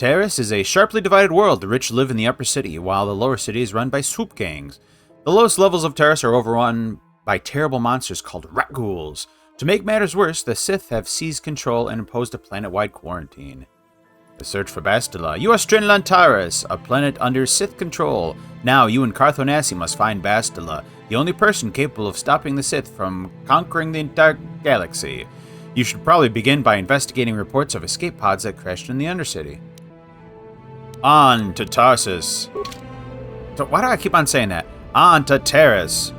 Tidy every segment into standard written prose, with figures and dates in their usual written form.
Taris is a sharply divided world. The rich live in the upper city, while the lower city is run by swoop gangs. The lowest levels of Taris are overrun by terrible monsters called rat ghouls. To make matters worse, the Sith have seized control and imposed a planet-wide quarantine. The search for Bastilla. You are stranded on Taris, a planet under Sith control. Now, you and Carth Onasi must find Bastilla, the only person capable of stopping the Sith from conquering the entire galaxy. You should probably begin by investigating reports of escape pods that crashed in the Undercity. On to Tarsus. So why do I keep on saying that? On to Taris.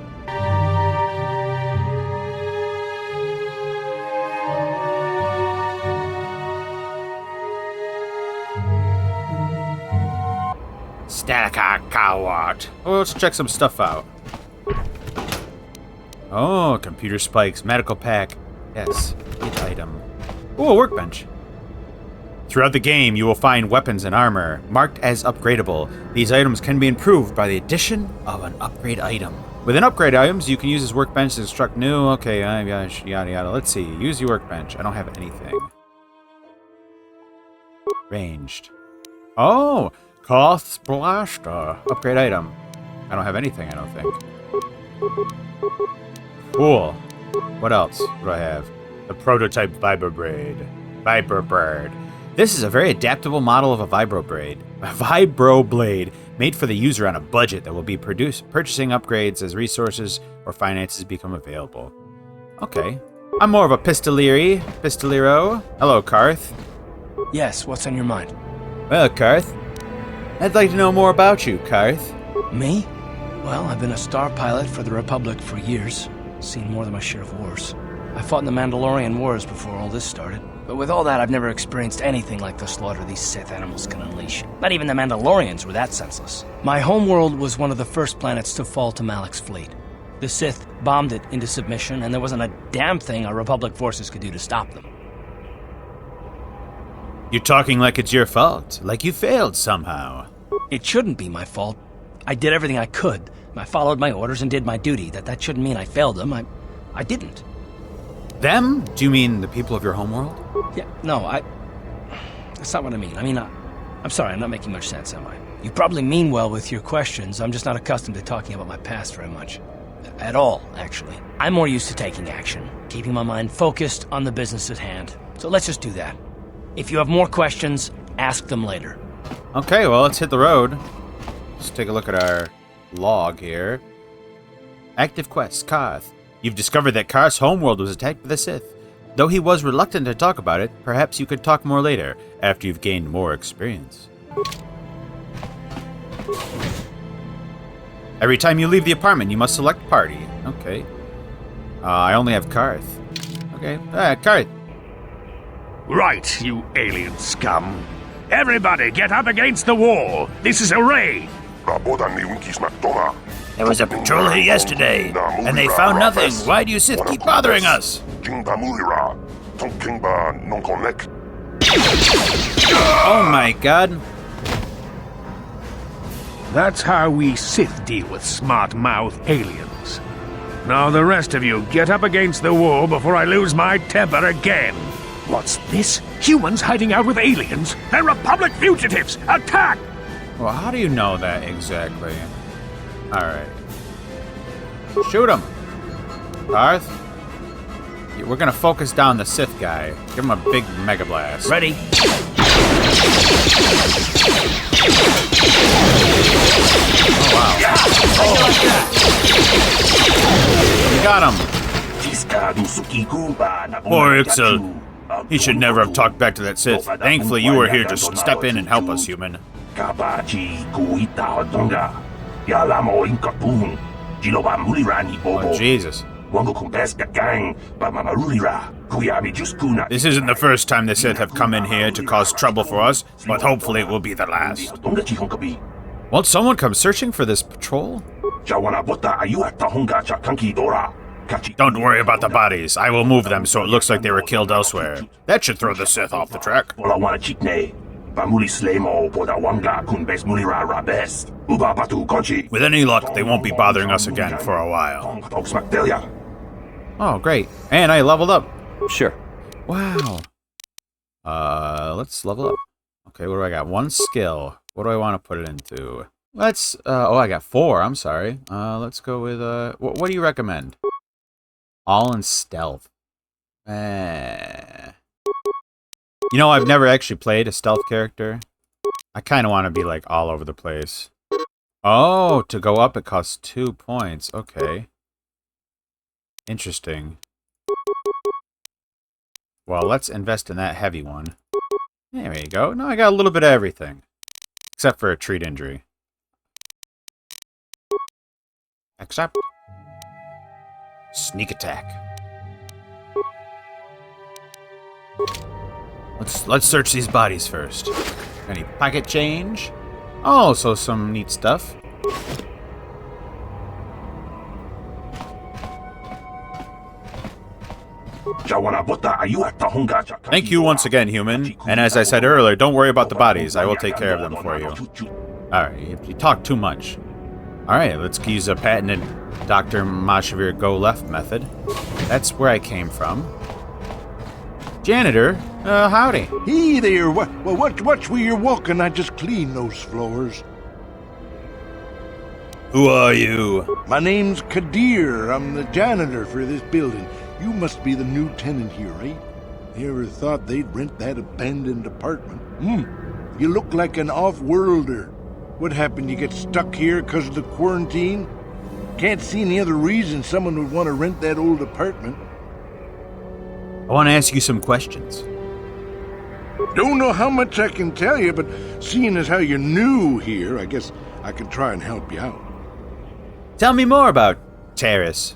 Stelecar coward. Oh, let's check some stuff out. Oh, computer spikes, medical pack. Yes, hit item. Oh, a workbench. Throughout the game, you will find weapons and armor marked as upgradable. These items can be improved by the addition of an upgrade item. Within upgrade items, you can use this workbench to construct new. Okay, yada yada. Let's see. Use your workbench. I don't have anything. Ranged. Oh, Koth's blaster. Upgrade item. I don't have anything, I don't think. Cool. What else do I have? The prototype Vibroblade. This is a very adaptable model of a vibroblade made for the user on a budget that will be purchasing upgrades as resources or finances become available. Okay. I'm more of a pistolero. Hello, Carth. Yes, what's on your mind? Well, Carth, I'd like to know more about you, Carth. Me? Well, I've been a star pilot for the Republic for years. Seen more than my share of wars. I fought in the Mandalorian Wars before all this started. But with all that, I've never experienced anything like the slaughter these Sith animals can unleash. Not even the Mandalorians were that senseless. My homeworld was one of the first planets to fall to Malak's fleet. The Sith bombed it into submission, and there wasn't a damn thing our Republic forces could do to stop them. You're talking like it's your fault, like you failed somehow. It shouldn't be my fault. I did everything I could. I followed my orders and did my duty. That shouldn't mean I failed them. I didn't. Them? Do you mean the people of your homeworld? Yeah, no, that's not what I mean. I mean, I'm sorry, I'm not making much sense, am I? You probably mean well with your questions. I'm just not accustomed to talking about my past very much. At all, actually. I'm more used to taking action, keeping my mind focused on the business at hand. So let's just do that. If you have more questions, ask them later. Okay, well, let's hit the road. Let's take a look at our log here. Active quests, Carth. You've discovered that Carth's homeworld was attacked by the Sith. Though he was reluctant to talk about it, perhaps you could talk more later, after you've gained more experience. Every time you leave the apartment, you must select party. Okay. I only have Carth. Okay. Carth. Right, you alien scum. Everybody get up against the wall. This is a raid. There was a patrol here yesterday, and they found nothing. Why do you Sith keep bothering us? Oh my god. That's how we Sith deal with smart-mouth aliens. Now the rest of you get up against the wall before I lose my temper again. What's this? Humans hiding out with aliens? They're Republic fugitives! Attack! Well, how do you know that exactly? Alright. Shoot him! Carth? We're gonna focus down the Sith guy. Give him a big Mega Blast. Ready? Oh, wow. We got him! Poor Ixel. He should never have talked back to that Sith. Thankfully, you were here to step in and help us, human. Oh, Jesus. This isn't the first time the Sith have come in here to cause trouble for us, but hopefully it will be the last. Won't someone come searching for this patrol? Don't worry about the bodies. I will move them so it looks like they were killed elsewhere. That should throw the Sith off the track. With any luck, they won't be bothering us again for a while. Oh, great. And I leveled up. Sure. Wow. Let's level up. Okay, what do I got? One skill. What do I want to put it into? Let's, oh, I got 4. I'm sorry. Let's go with, what do you recommend? All in stealth. You know, I've never actually played a stealth character. I kind of want to be, like, all over the place. Oh, to go up it costs 2 points. Okay. Interesting. Well, let's invest in that heavy one. There you go. Now I got a little bit of everything. Except for a treat injury. Except sneak attack. Let's search these bodies first. Any pocket change? Oh, so some neat stuff. Thank you once again, human. And as I said earlier, don't worry about the bodies. I will take care of them for you. Alright, you talk too much. Alright, let's use a patented Dr. Mashavir Go Left method. That's where I came from. Janitor, howdy. Hey there, watch where you're walking. I just cleaned those floors. Who are you? My name's Kadir. I'm the janitor for this building. You must be the new tenant here, eh? You ever thought they'd rent that abandoned apartment? You look like an off-worlder. What happened, you get stuck here because of the quarantine? Can't see any other reason someone would want to rent that old apartment. I want to ask you some questions. Don't know how much I can tell you, but seeing as how you're new here, I guess I can try and help you out. Tell me more about Taris.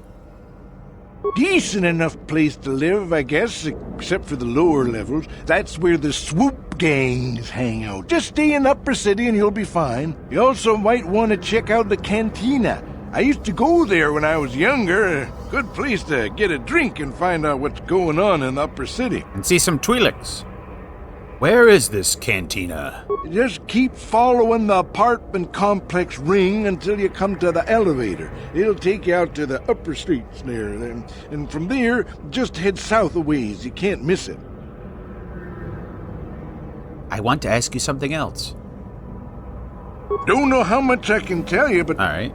Decent enough place to live, I guess, except for the lower levels. That's where the swoop gangs hang out. Just stay in Upper City and you'll be fine. You also might want to check out the cantina. I used to go there when I was younger. A good place to get a drink and find out what's going on in Upper City. And see some Twi'leks. Where is this cantina? Just keep following the apartment complex ring until you come to the elevator. It'll take you out to the upper streets there. And from there, just head south a ways. You can't miss it. I want to ask you something else. Don't know how much I can tell you, but... Alright.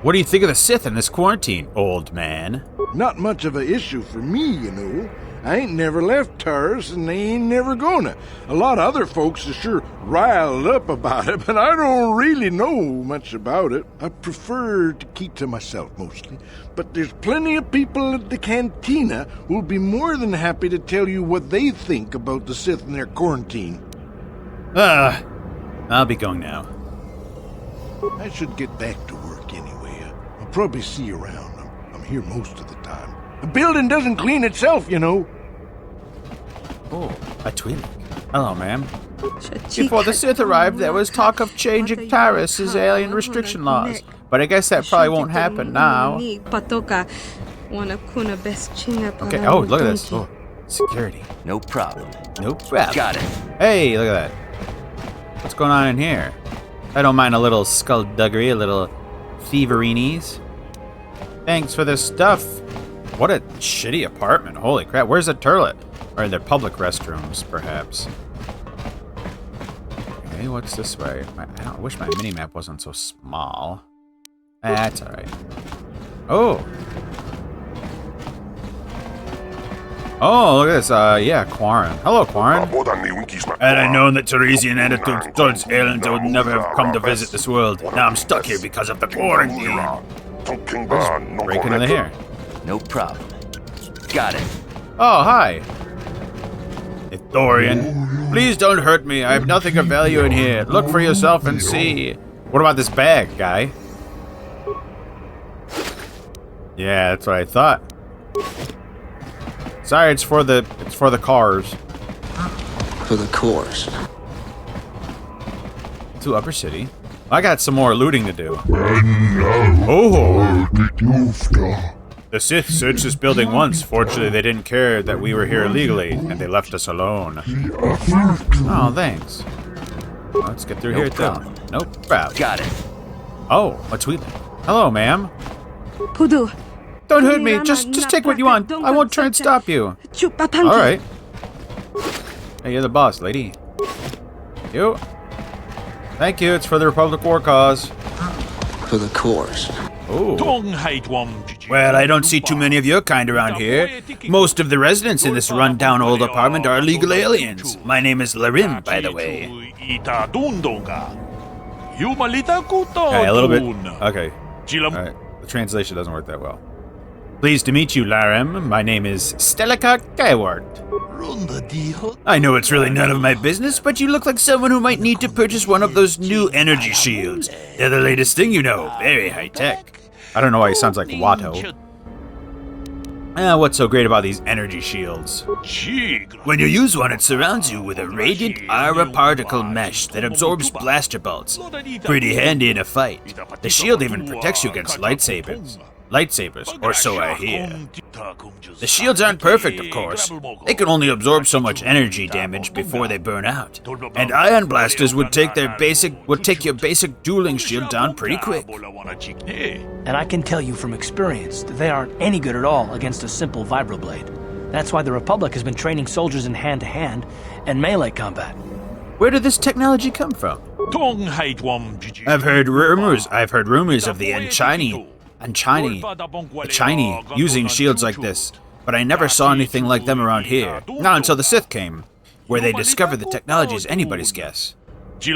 What do you think of the Sith in this quarantine, old man? Not much of an issue for me, you know. I ain't never left Taris, and they ain't never gonna. A lot of other folks are sure riled up about it, but I don't really know much about it. I prefer to keep to myself, mostly. But there's plenty of people at the cantina who'll be more than happy to tell you what they think about the Sith and their quarantine. I'll be going now. I should get back to work anyway. I'll probably see you around. I'm here most of the time. The building doesn't clean itself, you know. Oh, a Twi'lek. Hello, ma'am. Before the Sith arrived, there was talk of changing Taris' alien restriction laws. But I guess that probably won't happen now. Okay, oh, look at this. Oh, security. No problem. No problem. Got it. Hey, look at that. What's going on in here? I don't mind a little skullduggery, a little thieverinis. Thanks for this stuff. What a shitty apartment. Holy crap. Where's the toilet? Or the public restrooms, perhaps. Okay, what's this way? I wish my mini-map wasn't so small. That's alright. Oh! Oh, look at this. Yeah, Quarren. Hello, Quarren. Had I known that Tarisian attitudes towards aliens, I would never have come to visit this world. Now I'm stuck here because of the quarantine. Break into here. No problem. Got it. Oh, hi. Ithorian. Please don't hurt me. I have nothing of value in here. Look for yourself and see. What about this bag, guy? Yeah, that's what I thought. Sorry, it's for the cars. For the cores. To Upper City. I got some more looting to do. Oh! The Sith searched this building once. Fortunately, they didn't care that we were here illegally, and they left us alone. Oh, thanks. Let's get through here, then. No problem. Got it. Oh, a Twi'lek. Hello, ma'am. Pudu. Don't hurt me. Just take what you want. I won't try and stop you. All right. Hey, you're the boss, lady. Thank you. Thank you, it's for the Republic War cause. For the cores. Oh. Well, I don't see too many of your kind around here. Most of the residents in this run-down old apartment are illegal aliens. My name is Larim, by the way. Okay, a little bit. Okay. Alright, the translation doesn't work that well. Pleased to meet you, Larim. My name is Stelecar Kaiwart. I know it's really none of my business, but you look like someone who might need to purchase one of those new energy shields. They're the latest thing, you know. Very high-tech. I don't know why he sounds like Watto. What's so great about these energy shields? When you use one, it surrounds you with a radiant aura particle mesh that absorbs blaster bolts. Pretty handy in a fight. The shield even protects you against lightsabers, or so I hear. The shields aren't perfect, of course. They can only absorb so much energy damage before they burn out. And ion blasters would take your basic dueling shield down pretty quick. And I can tell you from experience that they aren't any good at all against a simple vibroblade. That's why the Republic has been training soldiers in hand-to-hand and melee combat. Where did this technology come from? I've heard rumors of the Chinese using shields like this, but I never saw anything like them around here. Not until the Sith came, where they discovered the technology is anybody's guess. The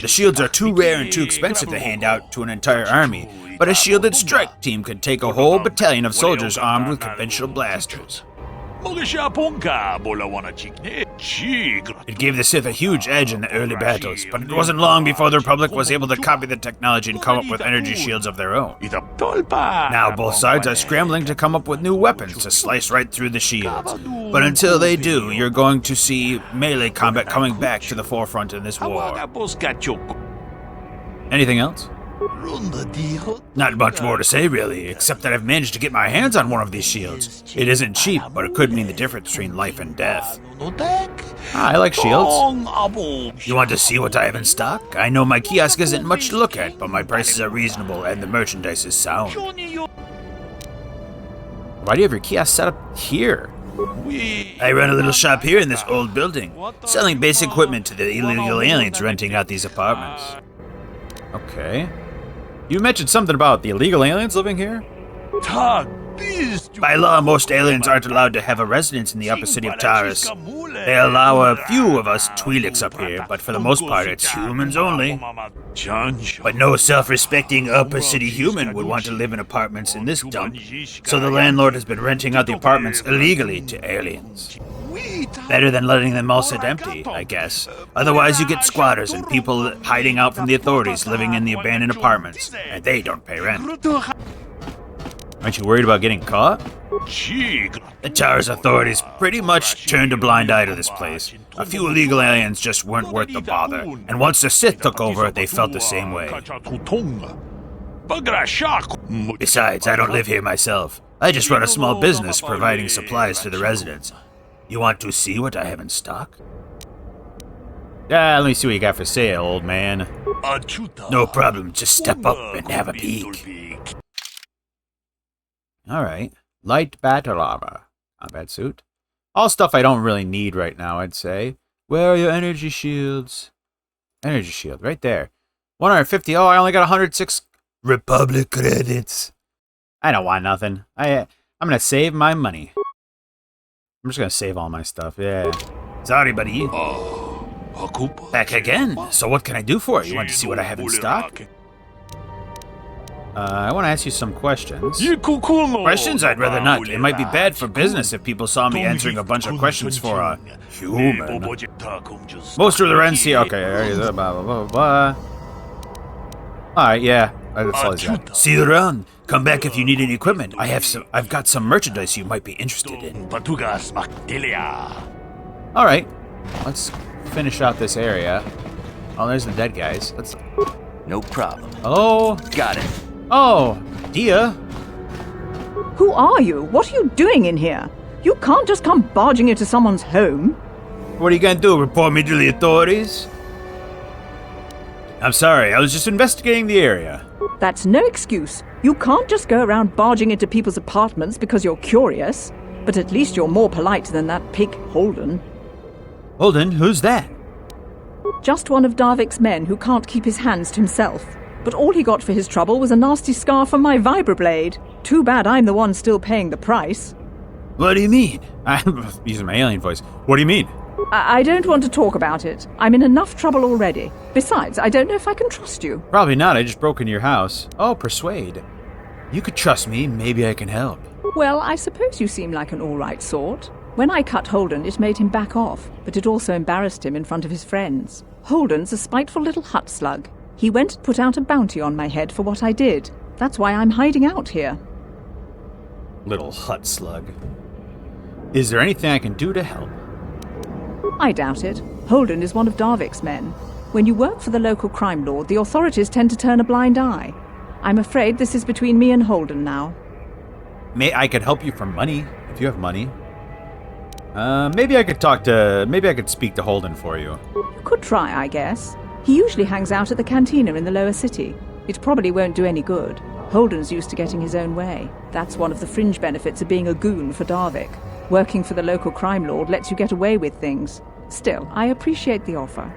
shields are too rare and too expensive to hand out to an entire army, but a shielded strike team could take a whole battalion of soldiers armed with conventional blasters. It gave the Sith a huge edge in the early battles, but it wasn't long before the Republic was able to copy the technology and come up with energy shields of their own. Now both sides are scrambling to come up with new weapons to slice right through the shields. But until they do, you're going to see melee combat coming back to the forefront in this war. Anything else? Not much more to say, really, except that I've managed to get my hands on one of these shields. It isn't cheap, but it could mean the difference between life and death. I like shields. You want to see what I have in stock? I know my kiosk isn't much to look at, but my prices are reasonable and the merchandise is sound. Why do you have your kiosk set up here? I run a little shop here in this old building, selling basic equipment to the illegal aliens renting out these apartments. Okay. You mentioned something about the illegal aliens living here? By law, most aliens aren't allowed to have a residence in the upper city of Taris. They allow a few of us Twi'leks up here, but for the most part it's humans only. But no self-respecting upper city human would want to live in apartments in this dump, so the landlord has been renting out the apartments illegally to aliens. Better than letting them all sit empty, I guess. Otherwise you get squatters and people hiding out from the authorities living in the abandoned apartments, and they don't pay rent. Aren't you worried about getting caught? The Taris authorities pretty much turned a blind eye to this place. A few illegal aliens just weren't worth the bother, and once the Sith took over, they felt the same way. Besides, I don't live here myself. I just run a small business providing supplies to the residents. You want to see what I have in stock? Let me see what you got for sale, old man. No problem, just step up and have a peek. Alright. Light battle armor. Combat suit. All stuff I don't really need right now, I'd say. Where are your energy shields? Energy shield, right there. 150. Oh, I only got 106 Republic credits. I don't want nothing. I'm gonna save my money. I'm just gonna save all my stuff, yeah. Sorry, buddy. Back again. So what can I do for you? You want to see what I have in stock? I want to ask you some questions. Questions? I'd rather not. It might be bad for business if people saw me answering a bunch of questions for a human. Most of the rents here. Okay, blah, blah, blah, blah. Alright, yeah. That's all he's got. See you around. Come back if you need any equipment. I've got some merchandise you might be interested in. Alright. Let's finish out this area. Oh, there's the dead guys. No problem. Oh. Got it. Oh, Dia. Who are you? What are you doing in here? You can't just come barging into someone's home. What are you gonna do, report me to the authorities? I'm sorry, I was just investigating the area. That's no excuse. You can't just go around barging into people's apartments because you're curious. But at least you're more polite than that pig Holden. Holden, who's that? Just one of Darvik's men who can't keep his hands to himself. But all he got for his trouble was a nasty scar from my vibroblade. Too bad I'm the one still paying the price. What do you mean? I'm using my alien voice. What do you mean? I don't want to talk about it. I'm in enough trouble already. Besides, I don't know if I can trust you. Probably not. I just broke into your house. Oh, persuade. You could trust me. Maybe I can help. Well, I suppose you seem like an all-right sort. When I cut Holden, it made him back off, but it also embarrassed him in front of his friends. Holden's a spiteful little hut slug. He went and put out a bounty on my head for what I did. That's why I'm hiding out here. Little hut slug. Is there anything I can do to help? I doubt it. Holden is one of Darvik's men. When you work for the local crime lord, the authorities tend to turn a blind eye. I'm afraid this is between me and Holden now. I could help you for money, if you have money. Maybe I could speak to Holden for you. You could try, I guess. He usually hangs out at the cantina in the lower city. It probably won't do any good. Holden's used to getting his own way. That's one of the fringe benefits of being a goon for Darvik. Working for the local crime lord lets you get away with things. Still, I appreciate the offer.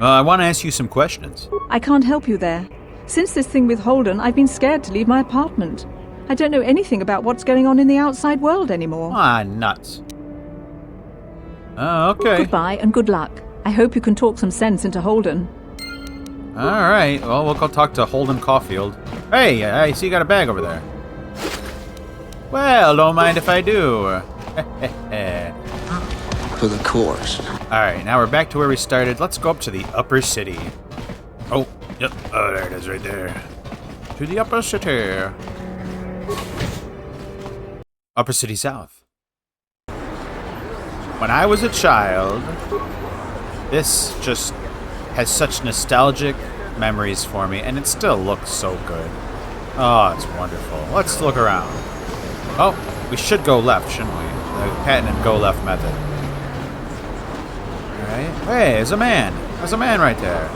I want to ask you some questions. I can't help you there. Since this thing with Holden, I've been scared to leave my apartment. I don't know anything about what's going on in the outside world anymore. Ah, nuts. Okay. Goodbye and good luck. I hope you can talk some sense into Holden. All right. Well, we'll go talk to Holden Caulfield. Hey, I see you got a bag over there. Well, don't mind if I do. For the course. All right, now we're back to where we started. Let's go up to the upper city. Oh, yep. Oh, there it is right there. To the upper city. Upper City South. When I was a child, this just has such nostalgic memories for me, and it still looks so good. Oh, it's wonderful. Let's look around. Oh, we should go left, shouldn't we? The patented go left method. Alright. Hey, there's a man. There's a man right there.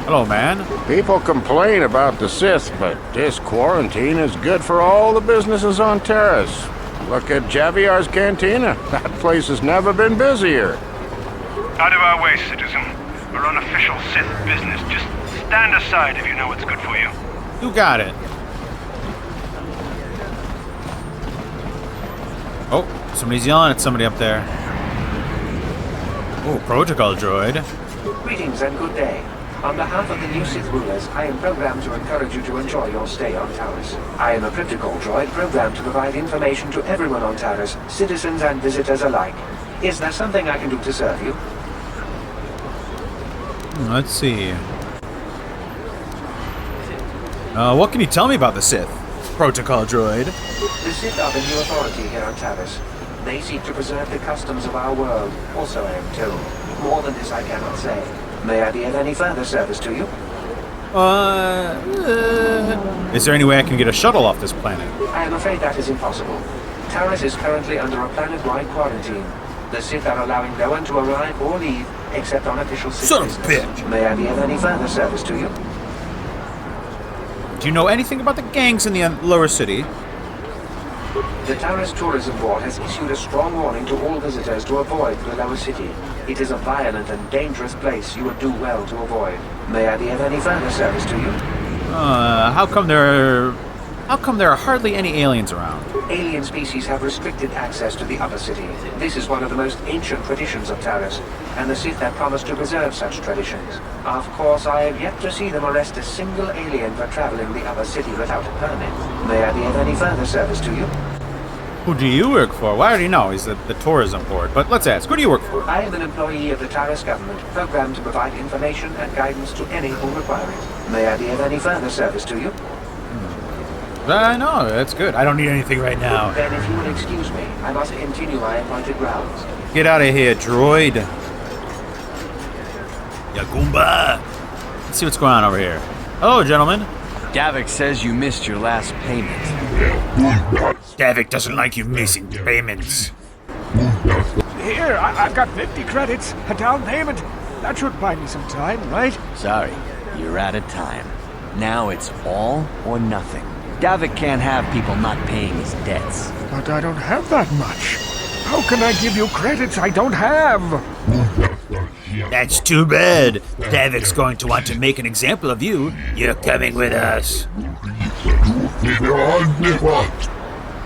Hello, man. People complain about the Sith, but this quarantine is good for all the businesses on Taris. Look at Javiar's Cantina. That place has never been busier. Out of our way, citizen. We're on official Sith business. Just stand aside if you know what's good for you. You got it. Oh, somebody's yelling at somebody up there. Oh, protocol droid. Greetings and good day. On behalf of the new Sith rulers, I am programmed to encourage you to enjoy your stay on Taris. I am a protocol droid programmed to provide information to everyone on Taris, citizens and visitors alike. Is there something I can do to serve you? Let's see. What can you tell me about the Sith? Protocol droid. The Sith are the new authority here on Taris. They seek to preserve the customs of our world, also I am told. More than this I cannot say. May I be of any further service to you? Is there any way I can get a shuttle off this planet? I am afraid that is impossible. Taris is currently under a planet-wide quarantine. The Sith are allowing no one to arrive or leave except on official Sith Son of a business. bitch. May I be of any further service to you? Do you know anything about the gangs in the lower city? The Taris Tourism Board has issued a strong warning to all visitors to avoid the lower city. It is a violent and dangerous place you would do well to avoid. May I be of any further service to you? How come there are hardly any aliens around? Alien species have restricted access to the upper city. This is one of the most ancient traditions of Taris, and the Sith have promised to preserve such traditions. Of course, I have yet to see them arrest a single alien for traveling the upper city without a permit. May I be of any further service to you? Who do you work for? Well, I already know. He's the tourism board. But let's ask, who do you work for? I am an employee of the Taris government, programmed to provide information and guidance to any who require it. May I be of any further service to you? No, that's good. I don't need anything right now. Then if you will excuse me, I must continue my appointed rounds. Get out of here, droid. Yagoomba. Let's see what's going on over here. Hello, gentlemen. Davik says you missed your last payment. Davik doesn't like you missing payments. Here, I've got 50 credits, a down payment. That should buy me some time, right? Sorry, you're out of time. Now it's all or nothing. Davik can't have people not paying his debts. But I don't have that much. How can I give you credits I don't have? That's too bad. Davik's going to want to make an example of you. You're coming with us.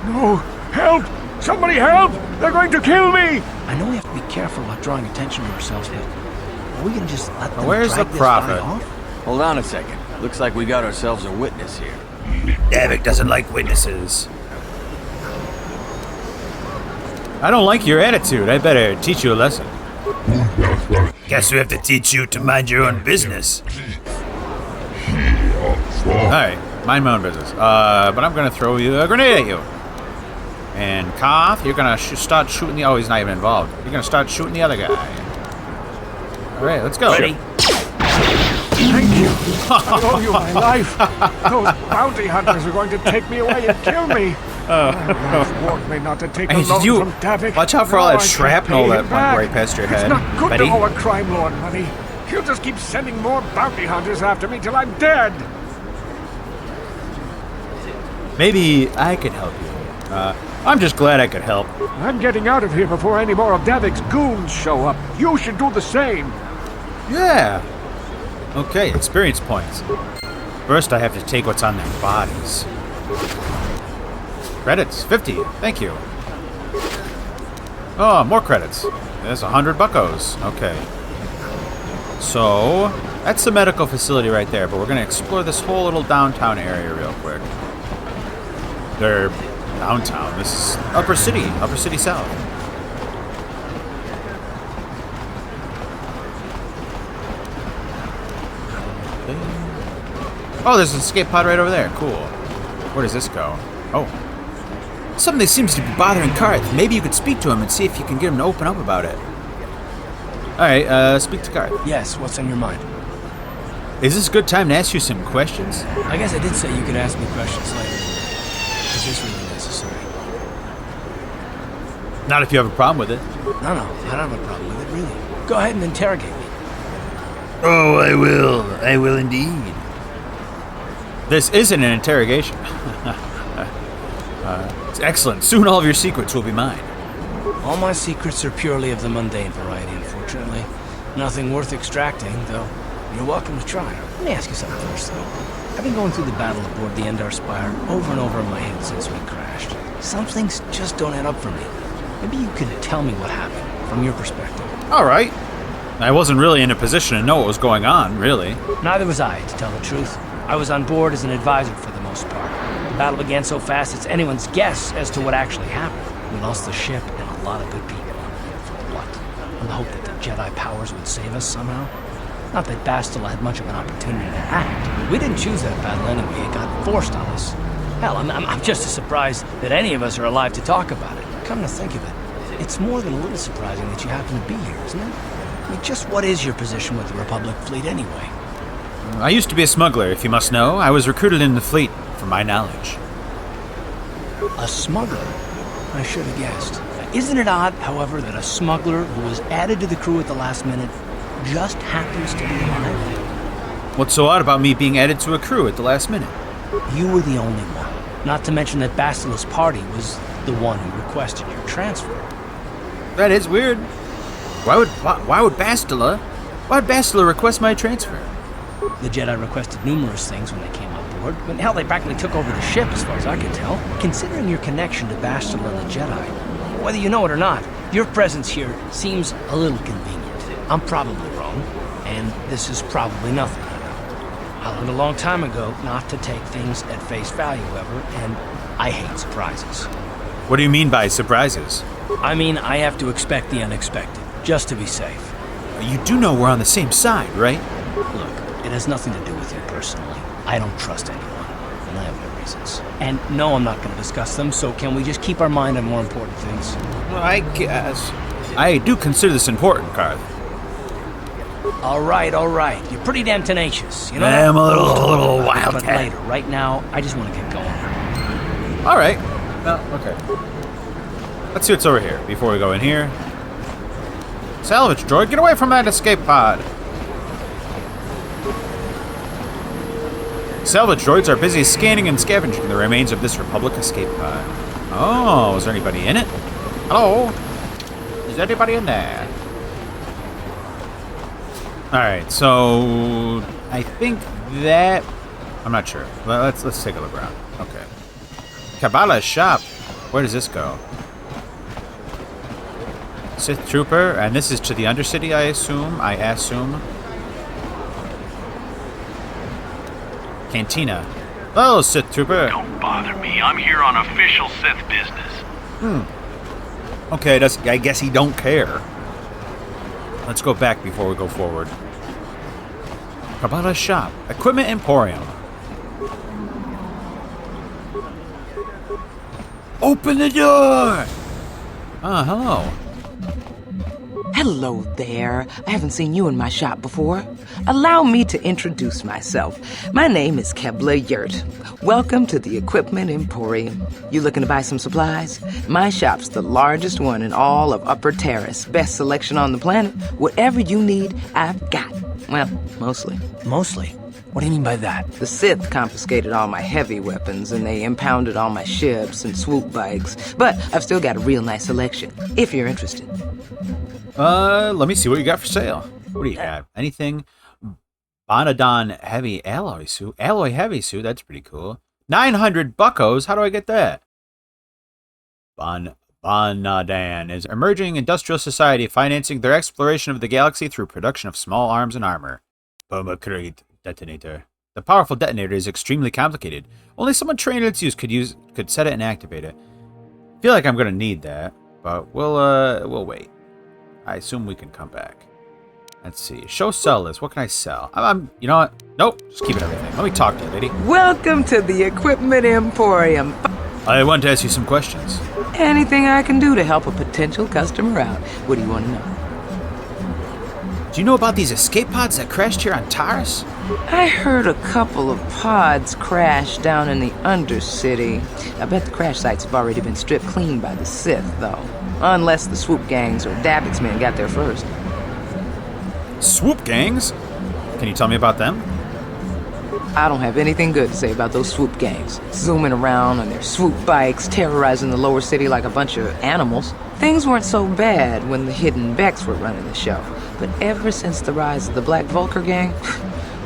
No! Help! Somebody help! They're going to kill me! I know we have to be careful about drawing attention to ourselves, but are we gonna just let them Where's drag the this prophet? guy off? Hold on a second. Looks like we got ourselves a witness here. Davik doesn't like witnesses. I don't like your attitude. I better teach you a lesson. Guess we have to teach you to mind your own business. Alright, mind my own business. But I'm gonna throw you a grenade at you. And Koth, you're gonna start shooting the... Oh, he's not even involved. You're gonna start shooting the other guy. Alright, let's go. Ready? Thank you. I owe you my life. Those bounty hunters are going to take me away and kill me. I've warned me not to take a Hey, loan did you... from Davik. Watch out for all Now that I can shrapnel pay that him went back. right past your head. It's not good Betty? to owe a crime lord money. He'll just keep sending more bounty hunters after me till I'm dead. Maybe I could help you. I'm just glad I could help. I'm getting out of here before any more of Davik's goons show up. You should do the same. Yeah. Okay, experience points. First, I have to take what's on their bodies. Credits, 50. Thank you. Oh, more credits. There's 100 buckos. Okay. So, that's the medical facility right there, but we're going to explore this whole little downtown area real quick. They're downtown. This is Upper City South. Oh, there's an escape pod right over there. Cool. Where does this go? Oh. Something seems to be bothering Karth. Maybe you could speak to him and see if you can get him to open up about it. Alright, speak to Karth. Yes, what's on your mind? Is this a good time to ask you some questions? I guess I did say you could ask me questions later. Is this really necessary? Not if you have a problem with it. No, I don't have a problem with it, really. Go ahead and interrogate me. Oh, I will. I will indeed. This isn't an interrogation. It's excellent. Soon all of your secrets will be mine. All my secrets are purely of the mundane variety, unfortunately. Nothing worth extracting, though you're welcome to try. Let me ask you something first, though. I've been going through the battle aboard the Endar Spire over and over in my head since we crashed. Some things just don't add up for me. Maybe you could tell me what happened, from your perspective. All right. I wasn't really in a position to know what was going on, really. Neither was I, to tell the truth. I was on board as an advisor for the most part. The battle began so fast it's anyone's guess as to what actually happened. We lost the ship and a lot of good people. For what? On the hope that the Jedi powers would save us somehow? Not that Bastilla had much of an opportunity to act. We didn't choose that battle anyway. It got forced on us. Hell, I'm just as surprised that any of us are alive to talk about it. Come to think of it, it's more than a little surprising that you happen to be here, isn't it? I mean, just what is your position with the Republic fleet anyway? I used to be a smuggler, if you must know. I was recruited in the fleet, from my knowledge. A smuggler? I should have guessed. Isn't it odd, however, that a smuggler who was added to the crew at the last minute just happens to be alive? What's so odd about me being added to a crew at the last minute? You were the only one. Not to mention that Bastilla's party was the one who requested your transfer. That is weird. Why would Bastilla? Why'd Bastilla request my transfer? The Jedi requested numerous things when they came on board. But hell, they practically took over the ship, as far as I could tell. Considering your connection to Bastilla and the Jedi, whether you know it or not, your presence here seems a little convenient. I'm probably wrong, and this is probably nothing I know. I learned a long time ago not to take things at face value ever, and I hate surprises. What do you mean by surprises? I mean, I have to expect the unexpected, just to be safe. You do know we're on the same side, right? Look, it has nothing to do with you personally. I don't trust anyone, and I have my reasons. And no, I'm not going to discuss them, so can we just keep our mind on more important things? Well, I guess. I do consider this important, Karth. All right. You're pretty damn tenacious, you know? I'm a little wild. But later, right now, I just want to get going. All right. Well, okay. Let's see what's over here before we go in here. Salvage droid, get away from that escape pod. Salvage droids are busy scanning and scavenging the remains of this Republic escape pod. Oh, is there anybody in it? Hello? Is anybody in there? Alright, so I think that I'm not sure. Let's take a look around. Okay. Kabbalah's shop. Where does this go? Sith Trooper, and this is to the Undercity, I assume. Cantina. Hello, Sith Trooper. Don't bother me. I'm here on official Sith business. Okay, I guess he don't care. Let's go back before we go forward. Kabbalah's shop. Equipment Emporium. Open the door! Ah, hello. Hello there. I haven't seen you in my shop before. Allow me to introduce myself. My name is Kebla Yurt. Welcome to the Equipment Emporium. You looking to buy some supplies? My shop's the largest one in all of Upper Taris. Best selection on the planet. Whatever you need, I've got. Well, mostly. Mostly? What do you mean by that? The Sith confiscated all my heavy weapons, and they impounded all my ships and swoop bikes. But I've still got a real nice selection, if you're interested. Let me see what you got for sale. What do you got? Anything? Bonadon heavy alloy suit. Alloy heavy suit, that's pretty cool. 900 buckos, how do I get that? Bonadan is emerging industrial society financing their exploration of the galaxy through production of small arms and armor. Bomacrate detonator. The powerful detonator is extremely complicated. Only someone trained in its use could set it and activate it. I feel like I'm gonna need that, but we'll wait. I assume we can come back. Let's see. Show sell list. What can I sell? You know what? Nope. Just keep it everything. Let me talk to you, lady. Welcome to the Equipment Emporium. I want to ask you some questions. Anything I can do to help a potential customer out. What do you want to know? Do you know about these escape pods that crashed here on Taris? I heard a couple of pods crash down in the Undercity. I bet the crash sites have already been stripped clean by the Sith, though. Unless the swoop gangs or Davik's men got there first. Swoop gangs? Can you tell me about them? I don't have anything good to say about those swoop gangs. Zooming around on their swoop bikes, terrorizing the lower city like a bunch of animals. Things weren't so bad when the hidden Becks were running the show. But ever since the rise of the Black Vulcar gang,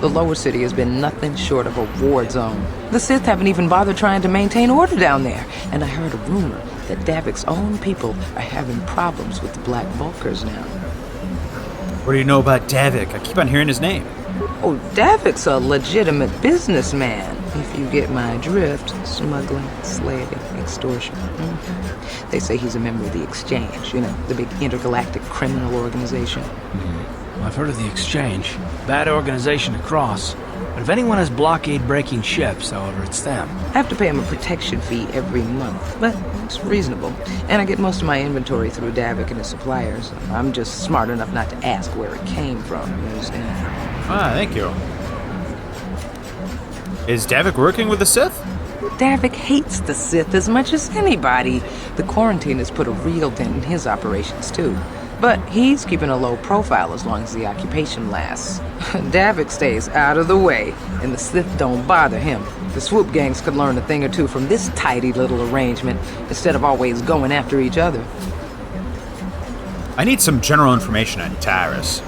the lower city has been nothing short of a war zone. The Sith haven't even bothered trying to maintain order down there. And I heard a rumor that Davik's own people are having problems with the Black Vulcars now. What do you know about Davik? I keep on hearing his name. Oh, Davik's a legitimate businessman, if you get my drift. Smuggling, slaving, extortion. They say he's a member of the Exchange, you know, the big intergalactic criminal organization. I've heard of the Exchange. Bad organization to cross. But if anyone has blockade-breaking ships, however, it's them. I have to pay him a protection fee every month, but it's reasonable. And I get most of my inventory through Davik and his suppliers. I'm just smart enough not to ask where it came from, you understand? Ah, thank you. Is Davik working with the Sith? Davik hates the Sith as much as anybody. The quarantine has put a real dent in his operations, too. But he's keeping a low profile as long as the occupation lasts. Davik stays out of the way, and the Sith don't bother him. The swoop gangs could learn a thing or two from this tidy little arrangement, instead of always going after each other. I need some general information on Taris.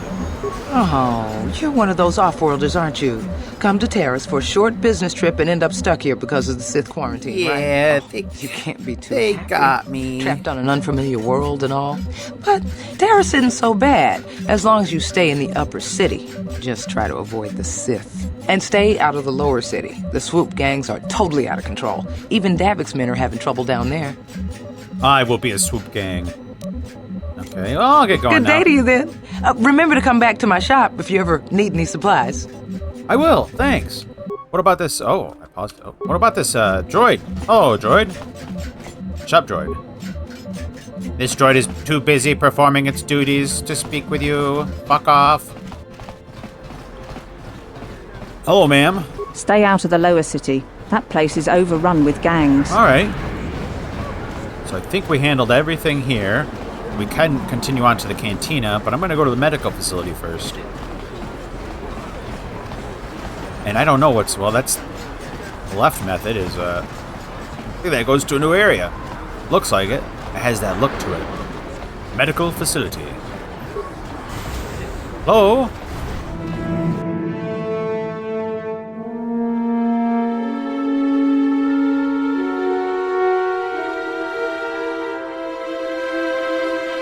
Oh, you're one of those off-worlders, aren't you? Come to Taris for a short business trip and end up stuck here because of the Sith quarantine, right? Yeah, You can't be too they happy. got me. Trapped on an unfamiliar world and all. But Taris isn't so bad, as long as you stay in the upper city. Just try to avoid the Sith. And stay out of the lower city. The swoop gangs are totally out of control. Even Davik's men are having trouble down there. I will be a swoop gang. Okay, well, I'll get going Good now. day to you then. Remember to come back to my shop if you ever need any supplies. I will, thanks. What about this? Oh, I paused. Oh, what about this droid? Oh, droid. Shop droid. This droid is too busy performing its duties to speak with you. Fuck off. Hello, ma'am. Stay out of the lower city. That place is overrun with gangs. All right. So I think we handled everything here. We can continue on to the cantina, but I'm going to go to the medical facility first. And I don't know what's... Well, that's... The left method is... I think that goes to a new area. Looks like it. It has that look to it. Medical facility. Hello?